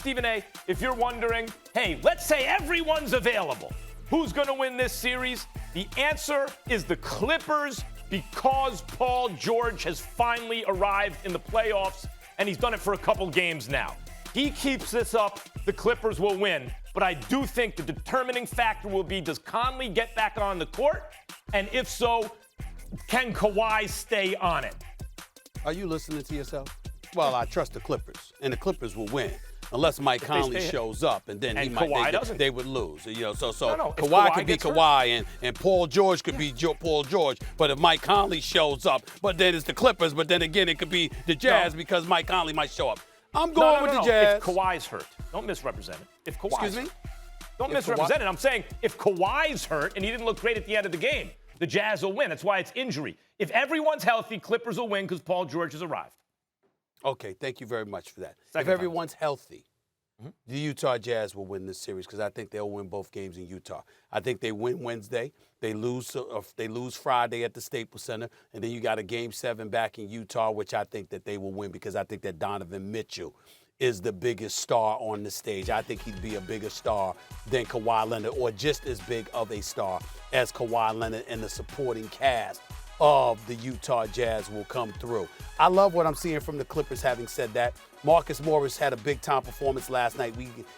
Stephen A., if you're wondering, hey, let's say everyone's available, who's going to win this series? The answer is the Clippers, because Paul George has finally arrived in the playoffs, and he's done it for a couple games now. He keeps this up, the Clippers will win. But I do think the determining factor will be, does Conley get back on the court? And if so, can Kawhi stay on it? Are you listening to yourself? Well, I trust the Clippers, and the Clippers will win. Unless Mike Conley shows up, and then they would lose. You know, so Kawhi could be Kawhi, and Paul George could be Paul George. But if Mike Conley shows up, but then it's the Clippers. But then again, it could be the Jazz because Mike Conley might show up. I'm going with the Jazz. If Kawhi's hurt, don't misrepresent it. If Kawhi's Excuse me? Don't misrepresent it. I'm saying if Kawhi's hurt and he didn't look great at the end of the game, the Jazz will win. That's why it's injury. If everyone's healthy, Clippers will win because Paul George has arrived. Okay, thank you very much for that. If everyone's healthy, the Utah Jazz will win this series because I think they'll win both games in Utah. I think they win Wednesday. They lose Friday at the Staples Center, and then you got a Game 7 back in Utah, which I think that they will win because I think that Donovan Mitchell is the biggest star on the stage. I think he'd be a bigger star than Kawhi Leonard, or just as big of a star as Kawhi Leonard, and the supporting cast of the Utah Jazz will come through. I love what I'm seeing from the Clippers. Having said that, Marcus Morris had a big-time performance last night.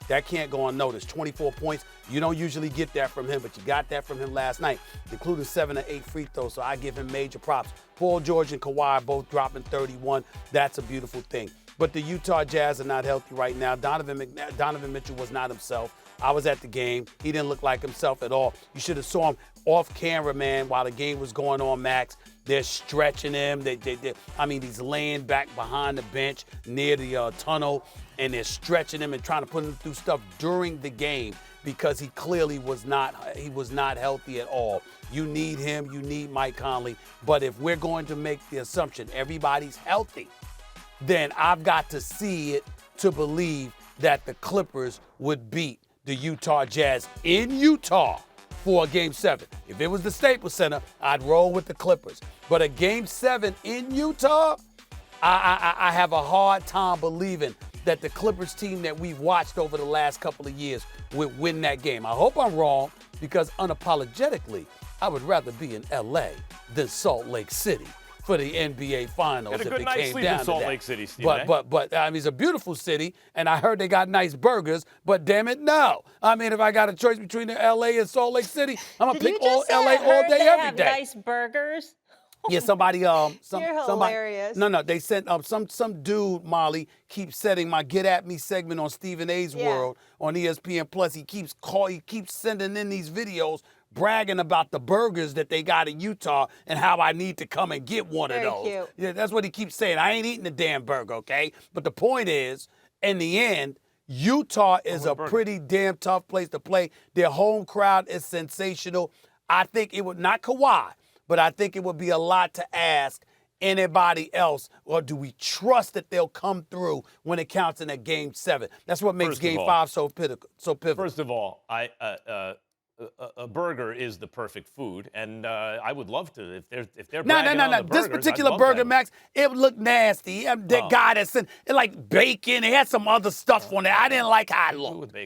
That can't go unnoticed. 24 points. You don't usually get that from him, but you got that from him last night, including 7 or 8 free throws, so I give him major props. Paul George and Kawhi both dropping 31. That's a beautiful thing. But the Utah Jazz are not healthy right now. Donovan Mitchell was not himself. I was at the game. He didn't look like himself at all. You should have saw him off camera, man, while the game was going on, Max. They're stretching him. He's laying back behind the bench near the tunnel, and they're stretching him and trying to put him through stuff during the game because he clearly was not healthy at all. You need him. You need Mike Conley. But if we're going to make the assumption everybody's healthy, then I've got to see it to believe that the Clippers would beat the Utah Jazz in Utah for a Game 7. If it was the Staples Center, I'd roll with the Clippers. But a Game 7 in Utah, I have a hard time believing that the Clippers team that we've watched over the last couple of years would win that game. I hope I'm wrong, because unapologetically, I would rather be in L.A. than Salt Lake City for the NBA Finals. Had a good night's sleep in Salt Lake City, Steve. But it's a beautiful city, and I heard they got nice burgers, but damn it, no. I mean, if I got a choice between L.A. and Salt Lake City, I'm going to pick L.A. all day, every day. Nice burgers? Yeah, somebody, You're hilarious. No, they sent some dude, Molly, keeps setting my Get At Me segment on Stephen A's World on ESPN Plus. He keeps sending in these videos bragging about the burgers that they got in Utah and how I need to come and get one of those. Cute. Yeah, that's what he keeps saying. I ain't eating the damn burger, okay? But the point is, in the end, Utah is a pretty damn tough place to play. Their home crowd is sensational. I think it would, not Kawhi, but I think it would be a lot to ask anybody else, or do we trust that they'll come through when it counts in a Game 7? That's what makes Game 5 so pivotal. First of all, a burger is the perfect food, and I would love to if they're bragging on the burgers. This particular burger, Max, it looked nasty. That guy that sent it like bacon. It had some other stuff on it. I didn't like how it looked.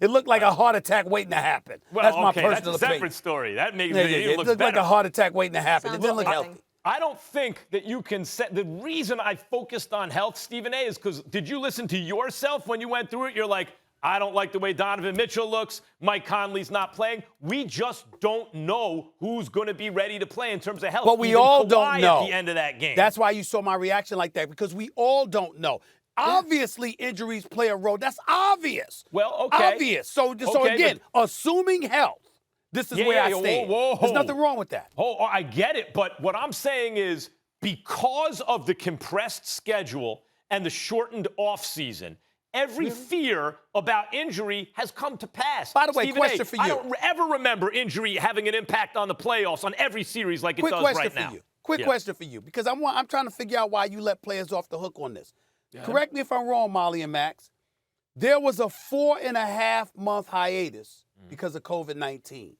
It looked like a heart attack waiting to happen. Well, that's my personal that's a separate opinion. story. That makes it looked like a heart attack waiting to happen. It didn't look healthy. I don't think that you can set. The reason I focused on health, Stephen A., is because did you listen to yourself when you went through it? You're like, I don't like the way Donovan Mitchell looks. Mike Conley's not playing. We just don't know who's going to be ready to play in terms of health. But we all don't know at the end of that game. That's why you saw my reaction like that, because we all don't know. Obviously, injuries play a role. That's obvious. Well, okay. Obvious. So again, assuming health, this is where I stand. Whoa. There's nothing wrong with that. Oh, I get it. But what I'm saying is, because of the compressed schedule and the shortened offseason, every fear about injury has come to pass. By the way, Stephen question A., for you. I don't ever remember injury having an impact on the playoffs on every series like it does right now. Quick question for you, because I'm trying to figure out why you let players off the hook on this. Yeah. Correct me if I'm wrong, Molly and Max. There was a 4.5-month hiatus because of COVID-19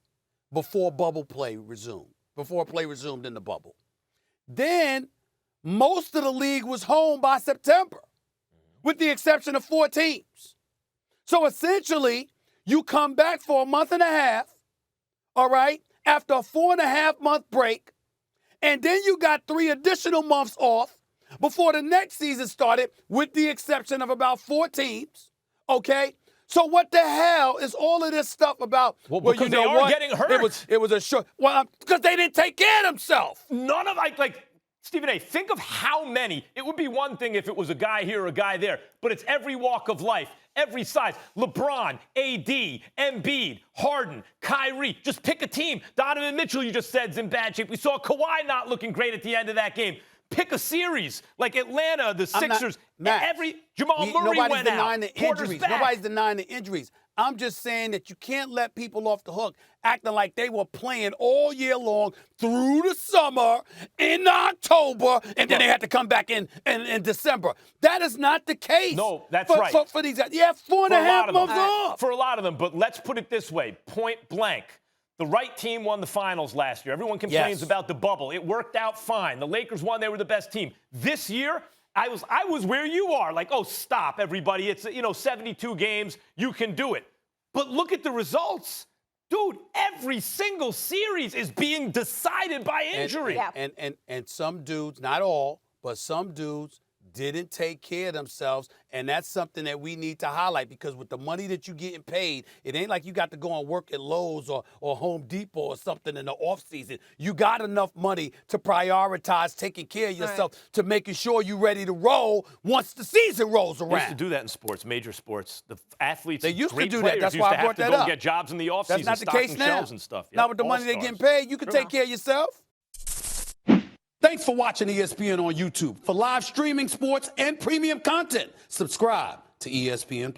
before bubble play resumed, before play resumed in the bubble. Then most of the league was home by September. with the exception of 4 teams. So essentially, you come back for a month and a half, all right, after a 4.5-month break, and then you got 3 additional months off before the next season started, with the exception of about 4 teams, okay? So what the hell is all of this stuff about? Well, because they are getting hurt. It was a short. Well, because they didn't take care of themselves. None of like Stephen A. Think of how many. It would be one thing if it was a guy here or a guy there, but it's every walk of life, every size. LeBron, AD, Embiid, Harden, Kyrie. Just pick a team. Donovan Mitchell, you just said, is in bad shape. We saw Kawhi not looking great at the end of that game. Pick a series like Atlanta, the Sixers. Jamal Murray went out. Nobody's denying the injuries. I'm just saying that you can't let people off the hook acting like they were playing all year long through the summer, in October, and then they had to come back in December. That is not the case. No, that's right. For these guys. Yeah, 4.5 months off. For a lot of them, but let's put it this way, point blank. The right team won the finals last year. Everyone complains about the bubble. It worked out fine. The Lakers won. They were the best team. This year, I was where you are. Like, oh, stop, everybody. It's, 72 games. You can do it. But look at the results. Dude, every single series is being decided by injury. And some dudes, not all, but some dudes didn't take care of themselves, and that's something that we need to highlight, because with the money that you're getting paid, it ain't like you got to go and work at Lowe's or Home Depot or something in the offseason. You got enough money to prioritize taking care of yourself, to making sure you're ready to roll once the season rolls around. They used to do that in sports, major sports. The athletes, they used to do that. That's why I brought that up. Used to have to go get jobs in the offseason, that's not the case now. Shelves and stuff. Now with the money they're getting paid, you can take care of yourself. Thanks for watching ESPN on YouTube. For live streaming, sports, and premium content, subscribe to ESPN+.